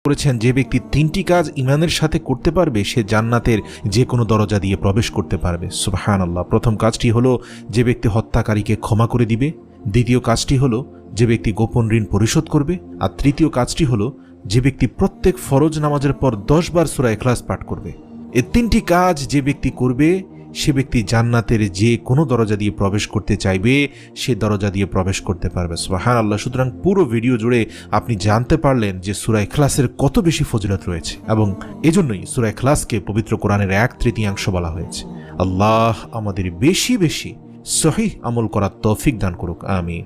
করেছেন যে ব্যক্তি 3টি কাজ ঈমানের সাথে করতে পারবে সে জান্নাতের যে কোনো দরজা দিয়ে প্রবেশ করতে পারবে। সুবহানাল্লাহ। প্রথম কাজটি হলো যে ব্যক্তি হত্যাকারীকে ক্ষমা করে দিবে, দ্বিতীয় কাজটি হলো যে ব্যক্তি গোপন ঋণ পরিশোধ করবে, আর তৃতীয় কাজটি হলো যে ব্যক্তি প্রত্যেক ফরজ নামাজের পর 10 বার সূরা ইখলাস পাঠ করবে। এই 3টি কাজ যে ব্যক্তি করবে সে ব্যক্তি জান্নাতের যে কোনো দরজা দিয়ে প্রবেশ করতে চাইবে সে দরজা দিয়ে প্রবেশ করতে পারবে। সুবহানাল্লাহ। সুতরাং পুরো ভিডিও জুড়ে আপনি জানতে পারলেন যে সূরা ইখলাসের কত বেশি ফজিলত রয়েছে, এবং এজন্যই সূরা ইখলাসকে পবিত্র কোরআনের 1/3 বলা হয়েছে। আল্লাহ আমাদের বেশি বেশি সহিহ আমল করার তৌফিক দান করুক। আমিন।